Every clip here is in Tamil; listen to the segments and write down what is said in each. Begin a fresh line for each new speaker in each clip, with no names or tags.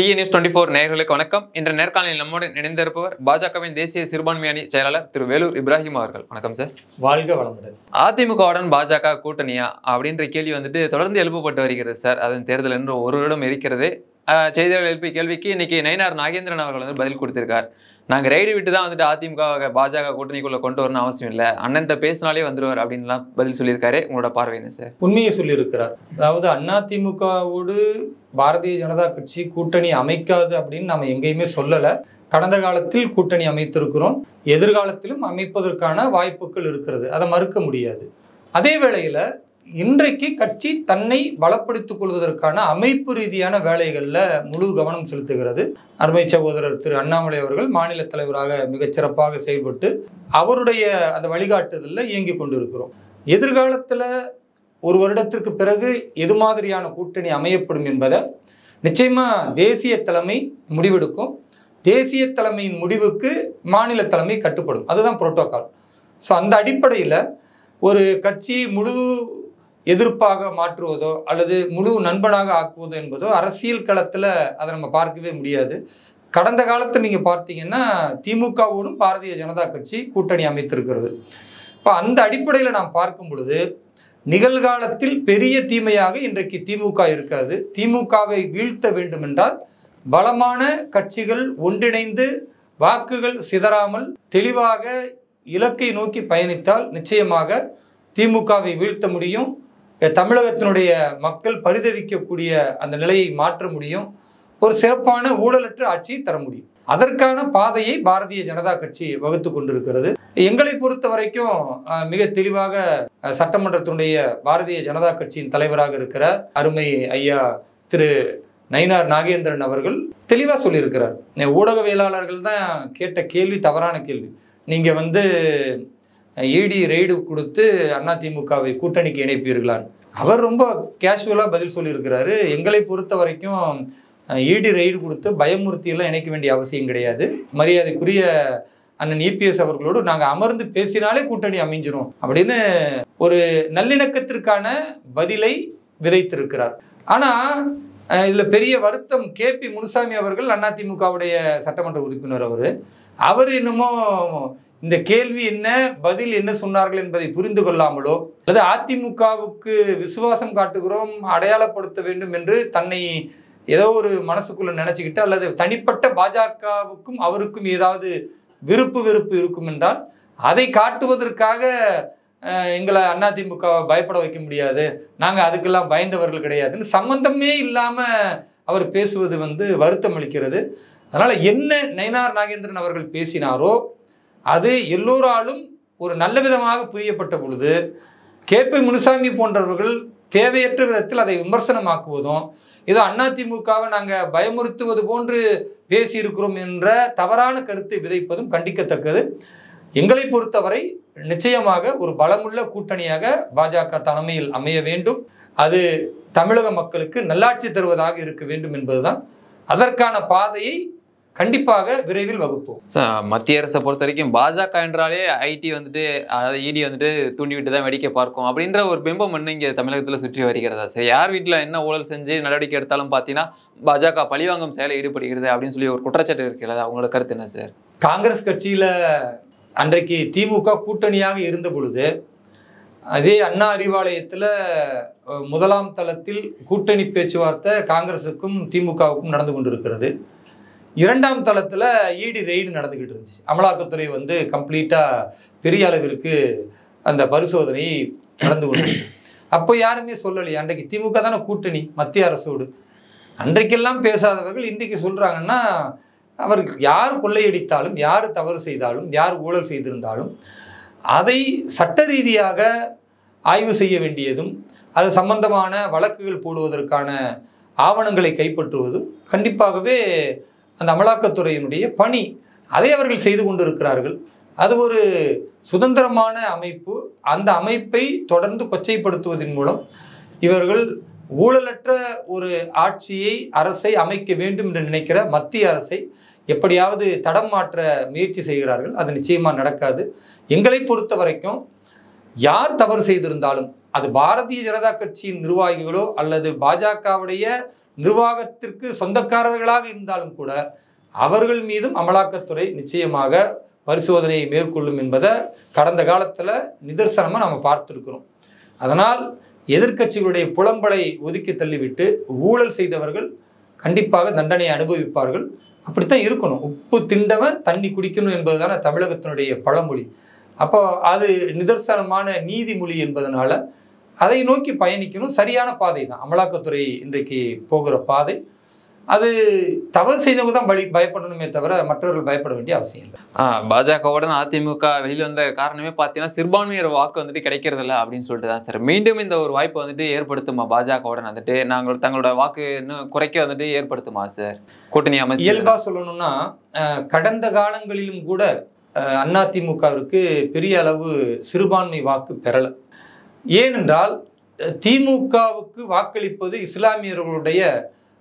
TNews24 நேயர்களுக்கு வணக்கம். இன்று நேர்காணலில் நம்முடன் இணைந்திருப்பவர் பாஜகவின் தேசிய சிறுபான்மை அணி செயலாளர் திரு வேலூர் இப்ராஹிம் அவர்கள். வணக்கம் சார்.
வாழ்க வளமுடன்.
அதிமுகவுடன் பாஜக கூட்டணியா அப்படின்ற கேள்வி தொடர்ந்து எழுப்பப்பட்டு வருகிறது சார். அதன் தேர்தல் என்று ஒரு வருடம் இருக்கிறது. செய்தியாளர் எழுப்பிய கேள்விக்கு இன்னைக்கு நயினார் நாகேந்திரன் அவர்கள் பதில் கொடுத்திருக்கார். நாங்க ரைடு விட்டு தான் அதிமுக பாஜக கூட்டணிக்குள்ள கொண்டு வரணும் அவசியம் இல்லை, அண்ணன்ட்ட பேசினாலே வந்துருவார் அப்படின்லாம் பதில் சொல்லியிருக்காரு. உங்களோட பார்வை என்ன சார்?
உண்மையை சொல்லியிருக்கிறார். அதாவது அதிமுகவோடு பாரதிய ஜனதா கட்சி கூட்டணி அமைக்காது அப்படின்னு நம்ம எங்கேயுமே சொல்லலை. கடந்த காலத்தில் கூட்டணி அமைத்திருக்கிறோம், எதிர்காலத்திலும் அமைப்பதற்கான வாய்ப்புகள் இருக்கிறது, அதை மறுக்க முடியாது. அதே வேளையில் இன்றைக்கு கட்சி தன்னை பலப்படுத்திக் கொள்வதற்கான அமைப்பு ரீதியான வேலைகளில் முழு கவனம் செலுத்துகிறது. அருமை சகோதரர் திரு அண்ணாமலை அவர்கள் மாநில தலைவராக மிகச்சிறப்பாக செயல்பட்டு அவருடைய அந்த வழிகாட்டுதலில் இயங்கி கொண்டிருக்கிறோம். எதிர்காலத்தில் ஒரு வருடத்திற்கு பிறகு எது மாதிரியான கூட்டணி அமையப்படும் என்பதை நிச்சயமாக தேசிய தலைமை முடிவெடுக்கும். தேசிய தலைமையின் முடிவுக்கு மாநில தலைமை கட்டுப்படும். அதுதான் புரோட்டோகால். ஸோ அந்த அடிப்படையில் ஒரு கட்சி முழு எதிர்ப்பாக மாற்றுவதோ அல்லது முழு நண்பனாக ஆக்குவதோ என்பதோ அரசியல் களத்தில் அதை நம்ம பார்க்கவே முடியாது. கடந்த காலத்தில் நீங்கள் பார்த்தீங்கன்னா திமுகவோடும் பாரதிய ஜனதா கட்சி கூட்டணி அமைத்திருக்கிறது. இப்போ அந்த அடிப்படையில் நாம் பார்க்கும் பொழுது நிகழ்காலத்தில் பெரிய தீமையாக இன்றைக்கு திமுக இருக்காது. திமுகவை வீழ்த்த வேண்டும் என்றால் பலமான கட்சிகள் ஒன்றிணைந்து வாக்குகள் சிதறாமல் தெளிவாக இலக்கை நோக்கி பயணித்தால் நிச்சயமாக திமுகவை வீழ்த்த முடியும். தமிழகத்தினுடைய மக்கள் பரிதவிக்கக்கூடிய அந்த நிலையை மாற்ற முடியும். ஒரு சிறப்பான ஊழலற்ற ஆட்சியை தர முடியும். அதற்கான பாதையை பாரதிய ஜனதா கட்சி வகுத்து கொண்டிருக்கிறது. எங்களை பொறுத்த வரைக்கும் மிக தெளிவாக சட்டமன்றத்தினுடைய பாரதிய ஜனதா கட்சியின் தலைவராக இருக்கிற அருமை ஐயா திரு நயினார் நாகேந்திரன் அவர்கள் தெளிவாக சொல்லியிருக்கிறார். ஊடகவியலாளர்கள் தான் கேட்ட கேள்வி தவறான கேள்வி. நீங்கள் இடி ரெய்டு கொடுத்து அதிமுகவை கூட்டணிக்கு இணைப்பீர்களான்னு அவர் ரொம்ப கேஷுவலாக பதில் சொல்லியிருக்கிறாரு. எங்களை பொறுத்த வரைக்கும் இடி ரெய்டு கொடுத்து பயமுறுத்தியெல்லாம் இணைக்க வேண்டிய அவசியம் கிடையாது. மரியாதைக்குரிய அண்ணன் இபிஎஸ் அவர்களோடு நாங்கள் அமர்ந்து பேசினாலே கூட்டணி அமைஞ்சிரும் அப்படின்னு ஒரு நல்லிணக்கத்திற்கான பதிலை விதைத்திருக்கிறார். ஆனால் இதில் பெரிய வருத்தம், கேபி முனுசாமி அவர்கள் அதிமுகவுடைய சட்டமன்ற உறுப்பினர், அவர் என்னமோ இந்த கேள்வி என்ன பதில் என்ன சொன்னார்கள் என்பதை புரிந்து கொள்ளாமலோ அல்லது அதிமுகவுக்கு விசுவாசம் காட்டுகிறோம் அடையாளப்படுத்த வேண்டும் என்று தன்னை ஏதோ ஒரு மனசுக்குள்ள நினைச்சுக்கிட்டு அல்லது தனிப்பட்ட பாஜகவுக்கும் அவருக்கும் ஏதாவது வெறுப்பு இருக்கும் என்றால் அதை காட்டுவதற்காக எங்களை அதிமுக பயப்பட வைக்க முடியாது, நாங்கள் அதுக்கெல்லாம் பயந்தவர்கள் கிடையாதுன்னு சம்பந்தமே இல்லாமல் அவர் பேசுவது வருத்தம் அளிக்கிறது. அதனால் என்ன நயினார் நாகேந்திரன் அவர்கள் பேசினாரோ அது எல்லோராலும் ஒரு நல்ல விதமாக புரியப்பட்ட பொழுது கேபி முனுசாமி போன்றவர்கள் தேவையற்ற விதத்தில் அதை விமர்சனமாக்குவதும் ஏதோ அதிமுகவை நாங்கள் பயமுறுத்துவது போன்று பேசியிருக்கிறோம் என்ற தவறான கருத்தை விதைப்பதும் கண்டிக்கத்தக்கது. எங்களை பொறுத்தவரை நிச்சயமாக ஒரு பலமுள்ள கூட்டணியாக பாஜக தலைமையில் அமைய வேண்டும். அது தமிழக மக்களுக்கு நல்லாட்சி தருவதாக இருக்க வேண்டும் என்பதுதான். அதற்கான பாதையை கண்டிப்பாக விரைவில் வகுப்போம்.
மத்திய அரசை பொறுத்த வரைக்கும் பாஜக என்றாலே ஐடி அதாவது இடி தூண்டிவிட்டு தான் வெடிக்க பார்க்கும் அப்படின்ற ஒரு பிம்பம் இங்கே தமிழகத்தில் சுற்றி வருகிறதா சார்? யார் வீட்டில் என்ன ஊழல் செஞ்சு நடவடிக்கை எடுத்தாலும் பார்த்தீங்கன்னா பாஜக பழிவாங்கும் செயலை ஈடுபடுகிறது அப்படின்னு சொல்லி ஒரு குற்றச்சாட்டு இருக்கிறதா? அவங்களோட கருத்து என்ன சார்?
காங்கிரஸ் கட்சியில் அன்றைக்கு திமுக கூட்டணியாக இருந்த பொழுது அதே அண்ணா அறிவாலயத்தில் முதலாம் தளத்தில் கூட்டணி பேச்சுவார்த்தை காங்கிரஸுக்கும் திமுகவுக்கும் நடந்து கொண்டிருக்கிறது. இரண்டாம் தளத்தில் இடி ரெய்டு நடந்துக்கிட்டு இருந்துச்சு. அமலாக்கத்துறை கம்ப்ளீட்டாக பெரிய அளவிற்கு அந்த பரிசோதனை நடந்து கொண்டு அப்போ யாருமே சொல்லலையே, அன்றைக்கு திமுக தானே கூட்டணி மத்திய அரசோடு. அன்றைக்கெல்லாம் பேசாதவர்கள் இன்றைக்கு சொல்கிறாங்கன்னா அவர்கள் யார் கொள்ளையடித்தாலும் யார் தவறு செய்தாலும் யார் ஊழல் செய்திருந்தாலும் அதை சட்ட ரீதியாக ஆய்வு செய்ய வேண்டியதும் அது சம்பந்தமான வழக்குகள் போடுவதற்கான ஆவணங்களை கைப்பற்றுவதும் கண்டிப்பாகவே அந்த அமலாக்கத்துறையினுடைய பணி. அதை அவர்கள் செய்து கொண்டிருக்கிறார்கள். அது ஒரு சுதந்திரமான அமைப்பு. அந்த அமைப்பை தொடர்ந்து கொச்சைப்படுத்துவதன் மூலம் இவர்கள் ஊழலற்ற ஒரு ஆட்சியை அரசை அமைக்க வேண்டும் என்று நினைக்கிற மத்திய அரசை எப்படியாவது தடம் மாற்ற முயற்சி செய்கிறார்கள். அது நிச்சயமாக நடக்காது. எங்களை பொறுத்த வரைக்கும் யார் தவறு செய்திருந்தாலும் அது பாரதிய ஜனதா கட்சியின் நிர்வாகிகளோ அல்லது பாஜகவுடைய நிர்வாகத்திற்கு சொந்தக்காரர்களாக இருந்தாலும் கூட அவர்கள் மீதும் அமலாக்கத்துறை நிச்சயமாக பரிசோதனையை மேற்கொள்ளும் என்பதை கடந்த காலத்தில் நிதர்சனமாக நம்ம பார்த்துருக்கிறோம். அதனால் எதிர்க்கட்சிகளுடைய புலம்பலை ஒதுக்கி தள்ளிவிட்டு ஊழல் செய்தவர்கள் கண்டிப்பாக தண்டனையை அனுபவிப்பார்கள். அப்படித்தான் இருக்கணும். உப்பு திண்டவன் தண்ணி குடிக்கணும் என்பதுதான தமிழகத்தினுடைய பழமொழி. அப்போ அது நிதர்சனமான நீதிமொழி என்பதனால அதை நோக்கி பயணிக்கணும். சரியான பாதை தான் அமலாக்கத்துறை இன்றைக்கு போகிற பாதை. அது தவறு செய்தவங்க தான் பயப்படணுமே தவிர மற்றவர்கள் பயப்பட வேண்டிய அவசியம் இல்லை.
பாஜகவுடன் அதிமுக வெளியில் வந்த காரணமே பார்த்தீங்கன்னா சிறுபான்மையர் வாக்கு வந்துட்டு கிடைக்கிறது இல்லை அப்படின்னு சொல்லிட்டு தான் சார். மீண்டும் இந்த ஒரு வாய்ப்பை வந்துட்டு ஏற்படுத்துமா பாஜகவுடன் வந்துட்டு நாங்கள் தங்களோட வாக்கு இன்னும் குறைக்க வந்துட்டு ஏற்படுத்துமா சார் கூட்டணி அமைச்சு?
இயல்பா சொல்லணும்னா கடந்த காலங்களிலும் கூட அதிமுகவிற்கு பெரிய அளவு சிறுபான்மை வாக்கு பெறல. ஏனென்றால் திமுகவுக்கு வாக்களிப்பது இஸ்லாமியர்களுடைய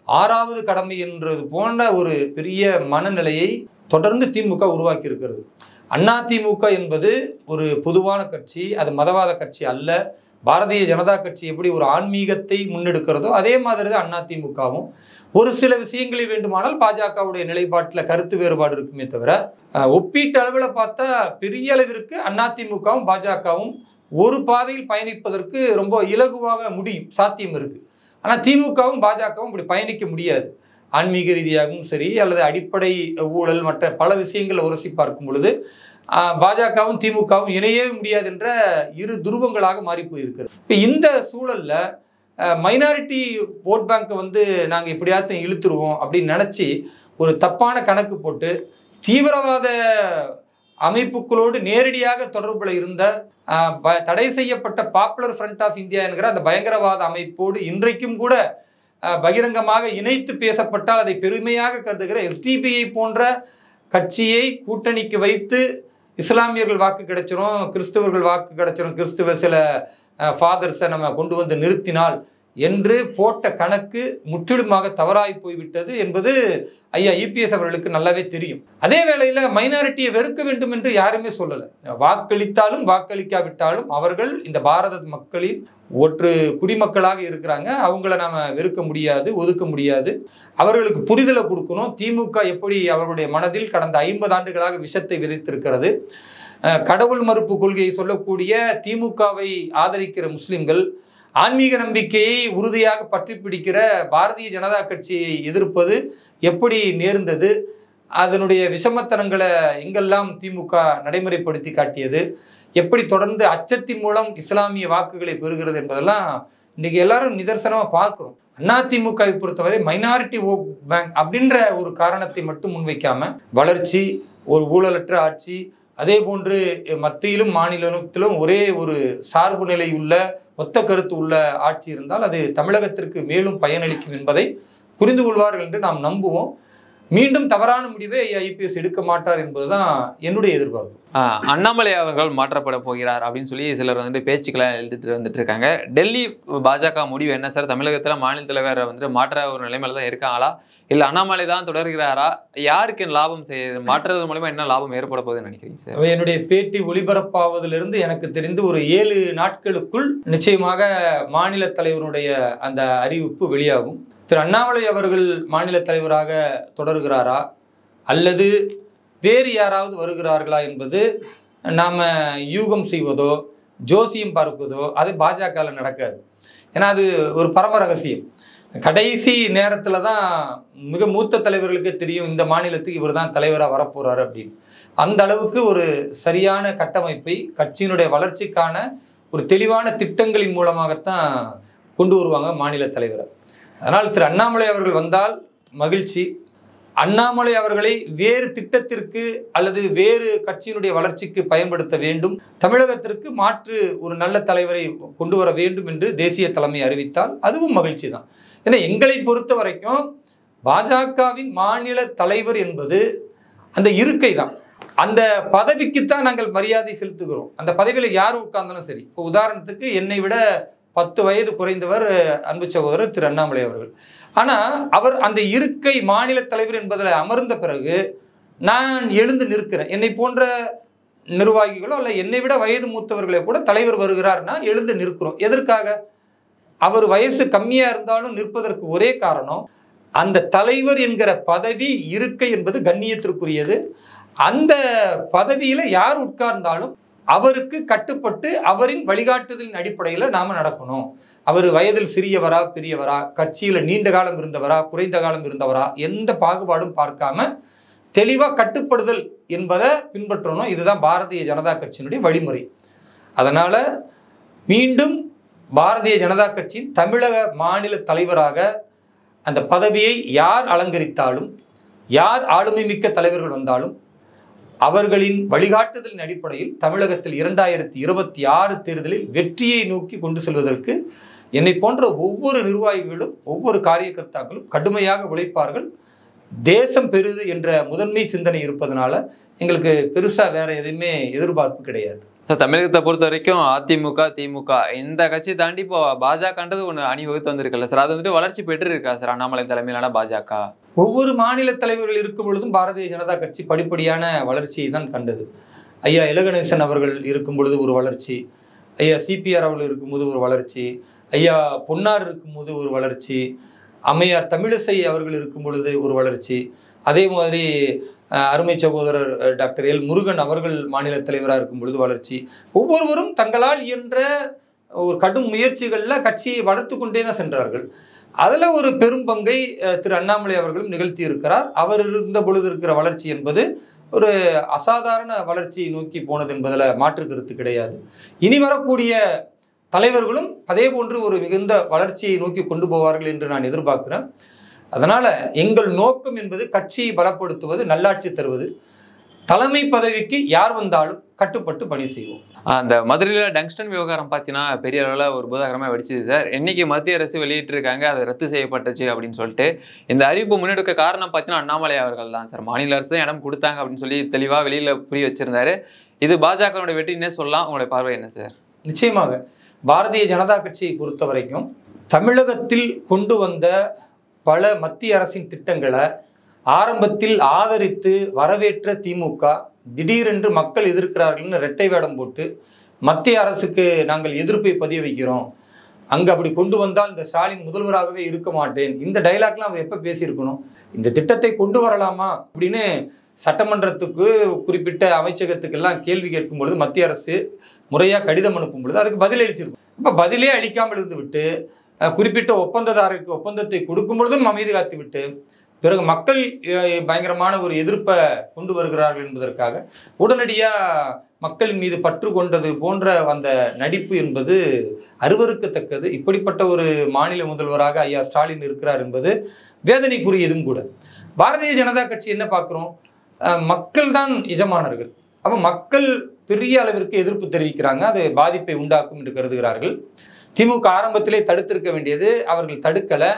6வது கடமை என்றது போன்ற ஒரு பெரிய மனநிலையை தொடர்ந்து திமுக உருவாக்கி இருக்கிறது. அதிமுக என்பது ஒரு பொதுவான கட்சி, அது மதவாத கட்சி அல்ல. பாரதிய ஜனதா கட்சி எப்படி ஒரு ஆன்மீகத்தை முன்னெடுக்கிறதோ அதே மாதிரி தான் அதிமுகவும். ஒரு சில விஷயங்களில் வேண்டுமானால் பாஜகவுடைய நிலைப்பாட்டில் கருத்து வேறுபாடு இருக்குமே தவிர ஒப்பீட்டு அளவில் பார்த்தா பெரிய அளவிற்கு அதிமுகவும் பாஜகவும் ஒரு பாதையில் பயணிப்பதற்கு ரொம்ப இலகுவாக முடியும், சாத்தியம் இருக்கு. ஆனால் திமுகவும் பாஜகவும் இப்படி பயணிக்க முடியாது. ஆன்மீக ரீதியாகவும் சரி அல்லது அடிப்படை ஊழல் மற்ற பல விஷயங்களை உரசி பார்க்கும் பொழுது பாஜகவும் திமுகவும் இணையவே முடியாது என்ற இரு துருவங்களாக மாறி போயிருக்கிறது. இப்போ இந்த சூழல்ல மைனாரிட்டி ஓட் பேங்கை நாங்கள் எப்படியாச்சும் இழுத்துருவோம் அப்படின்னு நினச்சி ஒரு தப்பான கணக்கு போட்டு தீவிரவாத அமைப்புகளோடு நேரடியாக தொடர்புல இருந்த தடை செய்யப்பட்ட பாப்புலர் ஃப்ரண்ட் ஆஃப் இந்தியா என்கிற அந்த பயங்கரவாத அமைப்போடு இன்றைக்கும் கூட பகிரங்கமாக இணைத்து பேசப்பட்டால் அதை பெருமையாக கருதுகிற எஸ்டிபிஐ போன்ற கட்சியை கூட்டணிக்கு வைத்து இஸ்லாமியர்கள் வாக்கு கிடைச்சிரும், கிறிஸ்தவர்கள் வாக்கு கிடைச்சிரும், கிறிஸ்துவ சில ஃபாதர்ஸை நம்ம கொண்டு வந்து நிறுத்தினால் என்று போட்ட கணக்கு முற்றிலுமாக தவறாய் போய்விட்டது என்பது ஐயா இபிஎஸ் அவர்களுக்கு நல்லாவே தெரியும். அதே வேளையில் மைனாரிட்டியை வெறுக்க வேண்டும் என்று யாருமே சொல்லலை. வாக்களித்தாலும் வாக்களிக்காவிட்டாலும் அவர்கள் இந்த பாரத மக்களின் ஒற்று குடிமக்களாக இருக்கிறாங்க. அவங்கள நாம வெறுக்க முடியாது, ஒதுக்க முடியாது. அவர்களுக்கு புரிதலை கொடுக்கணும். திமுக எப்படி அவருடைய மனதில் கடந்த 50 ஆண்டுகளாக விஷத்தை விதைத்திருக்கிறது. கடவுள் மறுப்பு கொள்கையை சொல்லக்கூடிய திமுகவை ஆதரிக்கிற முஸ்லிம்கள் ஆன்மீக நம்பிக்கையை உறுதியாக பற்றி பிடிக்கிற பாரதிய ஜனதா கட்சியை எதிர்ப்பது எப்படி நேர்ந்தது, அதனுடைய விஷமத்தனங்களை எங்கெல்லாம் திமுக நடைமுறைப்படுத்தி காட்டியது, எப்படி தொடர்ந்து அச்சத்தின் மூலம் இஸ்லாமிய வாக்குகளை பெறுகிறது என்பதெல்லாம் இன்னைக்கு எல்லாரும் நிதர்சனமாக பார்க்குறோம். அதிமுகவை பொறுத்தவரை மைனாரிட்டி ஓட் பேங்க் அப்படின்ற ஒரு காரணத்தை மட்டும் முன்வைக்காம வளர்ச்சி, ஒரு ஊழலற்ற ஆட்சி, அதே போன்று மத்தியிலும் மாநிலத்திலும் ஒரே ஒரு சார்பு நிலை உள்ள ஒத்த கருத்து உள்ள ஆட்சி இருந்தால் அது தமிழகத்திற்கு மேலும் பயனளிக்கும் என்பதை புரிந்து கொள்வார்கள் என்று நாம் நம்புவோம். மீண்டும் தவறான முடிவை ஐபிஎஸ் எடுக்க மாட்டார் என்பதுதான் என்னுடைய எதிர்பார்ப்பு.
அண்ணாமலை அவர்கள் மாற்றப்பட போகிறார் அப்படின்னு சொல்லி சிலர் பேச்சுக்களை எழுதிட்டு வந்துட்டு இருக்காங்க. டெல்லி பாஜக முடிவு என்ன சார்? தமிழகத்தில் மாநில தலைவர் மாற்ற ஒரு நிலைமையில தான் இருக்காங்களா, இல்லை அண்ணாமலை தான் தொடர்கிறாரா? யாருக்கு லாபம் செய்ய மாற்றுறது மூலமா என்ன லாபம் ஏற்பட போகுதுன்னு நினைக்கிறீங்க சார்?
என்னுடைய பேட்டி ஒளிபரப்பாவதிலிருந்து எனக்கு தெரிந்து ஒரு 7 நாட்களுக்குள் நிச்சயமாக மாநில தலைவருடைய அந்த அறிவிப்பு வெளியாகும். திரு அண்ணாமலை அவர்கள் மாநில தலைவராக தொடர்கிறாரா அல்லது வேறு யாராவது வருகிறார்களா என்பது நாம் யூகம் செய்வதோ ஜோசியம் பார்ப்பதோ அது பாஜகவில் நடக்காது. ஏன்னா அது ஒரு பரம ரகசியம். கடைசி நேரத்தில் தான் மிக மூத்த தலைவர்களுக்கே தெரியும் இந்த மாநிலத்துக்கு இவர் தான் தலைவராக வரப்போகிறாரு அப்படின்னு. அந்த அளவுக்கு ஒரு சரியான கட்டமைப்பை கட்சியினுடைய வளர்ச்சிக்கான ஒரு தெளிவான திட்டங்களின் மூலமாகத்தான் கொண்டு வருவாங்க மாநில தலைவரை. அதனால் திரு அண்ணாமலை அவர்கள் வந்தால் மகிழ்ச்சி. அண்ணாமலை அவர்களை வேறு திட்டத்திற்கு அல்லது வேறு கட்சியினுடைய வளர்ச்சிக்கு பயன்படுத்த வேண்டும், தமிழகத்திற்கு மாற்று ஒரு நல்ல தலைவரை கொண்டு வர வேண்டும் என்று தேசிய தலைமை அறிவித்தால் அதுவும் மகிழ்ச்சி தான். ஏன்னா எங்களை பொறுத்த வரைக்கும் பாஜகவின் மாநில தலைவர் என்பது அந்த இருக்கை தான். அந்த பதவிக்குத்தான் நாங்கள் மரியாதை செலுத்துகிறோம். அந்த பதவியில் யார் உட்கார்ந்தாலும் சரி. இப்போ உதாரணத்துக்கு என்னை விட 10 வயது குறைந்தவர் அன்பு சகோதரர் திரு அண்ணாமலை அவர்கள். ஆனால் அவர் அந்த இருக்கை மாநில தலைவர் என்பதில் அமர்ந்த பிறகு நான் எழுந்து நிற்கிறேன். என்னை போன்ற நிர்வாகிகளோ அல்ல என்னை விட வயது மூத்தவர்களே கூட தலைவர் வருகிறார்னா எழுந்து நிற்கிறோம். எதற்காக? அவர் வயசு கம்மியா இருந்தாலும் நிற்பதற்கு ஒரே காரணம், அந்த தலைவர் என்கிற பதவி இருக்கை என்பது கண்ணியத்திற்குரியது. அந்த பதவியில யார் உட்கார்ந்தாலும் அவருக்கு கட்டுப்பட்டு அவரின் வழிகாட்டுதலின் அடிப்படையில் நாம நடக்கணும். அவர் வயதில் சிறியவரா பெரியவரா, கட்சியில நீண்ட காலம் இருந்தவரா குறைந்த காலம் இருந்தவரா, எந்த பாகுபாடும் பார்க்காம தெளிவா கட்டுப்படுதல் என்பதை பின்பற்றணும். இதுதான் பாரதிய ஜனதா கட்சியினுடைய வழிமுறை. அதனால மீண்டும் பாரதிய ஜனதா கட்சியின் தமிழக மாநில தலைவராக அந்த பதவியை யார் அலங்கரித்தாலும், யார் ஆளுமை மிக்க தலைவர்கள் வந்தாலும், அவர்களின் வழிகாட்டுதலின் அடிப்படையில் தமிழகத்தில் 2026 தேர்தலில் வெற்றியை நோக்கி கொண்டு செல்வதற்கு என்னை போன்ற ஒவ்வொரு நிர்வாகிகளும் ஒவ்வொரு காரியகர்த்தாக்களும் கடுமையாக உழைப்பார்கள். தேசம் பெரிது என்ற முதன்மை சிந்தனை இருப்பதனால எங்களுக்கு பெருசா வேற எதுவுமே எதிர்பார்ப்பு கிடையாது.
தமிழகத்தை பொறுத்த வரைக்கும் அதிமுக திமுக இந்த கட்சி தாண்டி இப்போ பாஜகன்றது ஒன்று அணிவகுத்து வந்திருக்குல்ல சார், அது வந்துட்டு வளர்ச்சி பெற்று இருக்கா சார் அண்ணாமலை தலைமையிலான பாஜக?
ஒவ்வொரு மாநில தலைவர்கள் இருக்கும் பொழுதும் பாரதிய ஜனதா கட்சி படிப்படியான வளர்ச்சியை தான் கண்டது. ஐயா இலகணேசன் அவர்கள் இருக்கும் பொழுது ஒரு வளர்ச்சி, ஐயா சிபிஆர் அவர்கள் இருக்கும்போது ஒரு வளர்ச்சி, ஐயா பொன்னார் இருக்கும்போது ஒரு வளர்ச்சி, அம்மையார் தமிழிசை அவர்கள் இருக்கும் பொழுது ஒரு வளர்ச்சி, அதே மாதிரி அருமை சகோதரர் டாக்டர் எல் முருகன் அவர்கள் மாநில தலைவராக இருக்கும் பொழுது வளர்ச்சி. ஒவ்வொருவரும் தங்களால் இயன்ற ஒரு கடும் முயற்சிகளில் கட்சியை வளர்த்து கொண்டே தான் சென்றார்கள். அதில் ஒரு பெரும் பங்கை திரு அண்ணாமலை அவர்களும் நிகழ்த்தி இருக்கிறார். அவர் இருந்த பொழுது இருக்கிற வளர்ச்சி என்பது ஒரு அசாதாரண வளர்ச்சியை நோக்கி போனது என்பதில் மாற்று கருத்து கிடையாது. இனி வரக்கூடிய தலைவர்களும் அதே போன்று ஒரு மிகுந்த வளர்ச்சியை நோக்கி கொண்டு போவார்கள் என்று நான் எதிர்பார்க்கிறேன். அதனால எங்கள் நோக்கம் என்பது கட்சியை பலப்படுத்துவது, நல்லாட்சி தருவது. தலைமை பதவிக்கு யார் வந்தாலும் கட்டுப்பட்டு பணி செய்வோம்.
அந்த மதுரையில் டங்ஸ்டன் விவகாரம் பார்த்தீங்கன்னா பெரிய அளவில் ஒரு பூதாகரமாக வெடிச்சிது சார். இன்னைக்கு மத்திய அரசு வெளியிட்டிருக்காங்க அது ரத்து செய்யப்பட்டுச்சு அப்படின்னு சொல்லிட்டு. இந்த அறிவிப்பு முன்னெடுக்க காரணம் பார்த்தீங்கன்னா அண்ணாமலை அவர்கள் தான் சார். மாநில அரசு தான் இடம் கொடுத்தாங்க அப்படின்னு சொல்லி தெளிவாக வெளியில் புரிய வச்சிருந்தாரு. இது பாஜகவுடைய வெற்றின்னே சொல்லலாம். உங்களுடைய பார்வை என்ன சார்?
நிச்சயமாக பாரதிய ஜனதா கட்சியை பொறுத்த வரைக்கும் தமிழகத்தில் கொண்டு வந்த பல மத்திய அரசின் திட்டங்களை ஆரம்பத்தில் ஆதரித்து வரவேற்ற திமுக திடீரென்று மக்கள் எதிர்க்கிறார்கள்னு இரட்டை வேடம் போட்டு மத்திய அரசுக்கு நாங்கள் எதிர்ப்பை பதிய வைக்கிறோம், அங்கே அப்படி கொண்டு வந்தால் இந்த ஸ்டாலின் முதல்வராகவே இருக்க மாட்டேன், இந்த டைலாக்லாம் அவர் எப்போ பேசியிருக்கணும்? இந்த திட்டத்தை கொண்டு வரலாமா அப்படின்னு சட்டமன்றத்துக்கு குறிப்பிட்ட அமைச்சகத்துக்கெல்லாம் கேள்வி கேட்கும் பொழுது மத்திய அரசு முறையாக கடிதம் அனுப்பும் பொழுது அதுக்கு பதில் அளித்திருக்கும். இப்போ பதிலே அளிக்காமல் இருந்து விட்டு குறிப்பிட்ட ஒப்பந்ததாரருக்கு ஒப்பந்தத்தை கொடுக்கும் பொழுதும் அமைதி காத்து விட்டு பிறகு மக்கள் பயங்கரமான ஒரு எதிர்ப்பை கொண்டு வருகிறார்கள் என்பதற்காக உடனடியாக மக்களின் மீது பற்று கொண்டது போன்ற அந்த நடிப்பு என்பது அருவருக்கத்தக்கது. இப்படிப்பட்ட ஒரு மாநில முதல்வராக ஐயா ஸ்டாலின் இருக்கிறார் என்பது வேதனைக்குரியதும் கூட. பாரதிய ஜனதா கட்சி என்ன பார்க்குறோம், மக்கள் தான் எஜமானர்கள். அப்போ மக்கள் பெரிய அளவிற்கு எதிர்ப்பு தெரிவிக்கிறாங்க, அது பாதிப்பை உண்டாக்கும் என்று கருதுகிறார்கள். திமுக ஆரம்பத்திலே தடுத்திருக்க வேண்டியது அவர்கள் தடுக்கலை,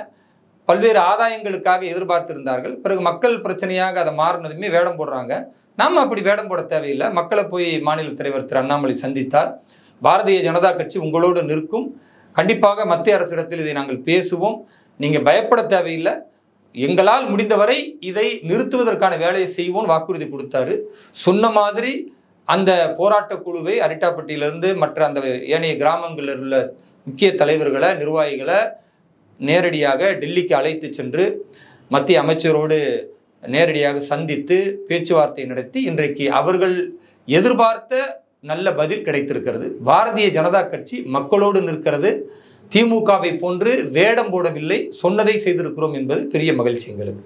பல்வேறு ஆதாயங்களுக்காக எதிர்பார்த்திருந்தார்கள். பிறகு மக்கள் பிரச்சனையாக அதை மாறினதுமே வேடம் போடுறாங்க. நாம் அப்படி வேடம் போட தேவையில்லை. மக்களை போய் மாநில தலைவர் திரு அண்ணாமலை சந்தித்தார். பாரதிய ஜனதா கட்சி உங்களோடு நிற்கும், கண்டிப்பாக மத்திய அரசிடத்தில் இதை நாங்கள் பேசுவோம், நீங்கள் பயப்பட தேவையில்லை, எங்களால் முடிந்தவரை இதை நிறுத்துவதற்கான வேலையை செய்வோம் வாக்குறுதி கொடுத்தாரு. சொன்ன மாதிரி அந்த போராட்ட குழுவை அரிட்டாப்பட்டியிலிருந்து மற்ற அந்த ஏனைய கிராமங்களில் உள்ள முக்கிய தலைவர்களை நிர்வாகிகளை நேரடியாக டெல்லிக்கு அழைத்து சென்று மத்திய அமைச்சரோடு நேரடியாக சந்தித்து பேச்சுவார்த்தை நடத்தி இன்றைக்கு அவர்கள் எதிர்பார்த்த நல்ல பதில் கிடைத்திருக்கிறது. பாரதிய ஜனதா கட்சி மக்களோடு நிற்கிறது. திமுகவை போன்று வேடம் போடவில்லை, சொன்னதை செய்திருக்கிறோம் என்பது பெரிய மகிழ்ச்சி எங்களுக்கு.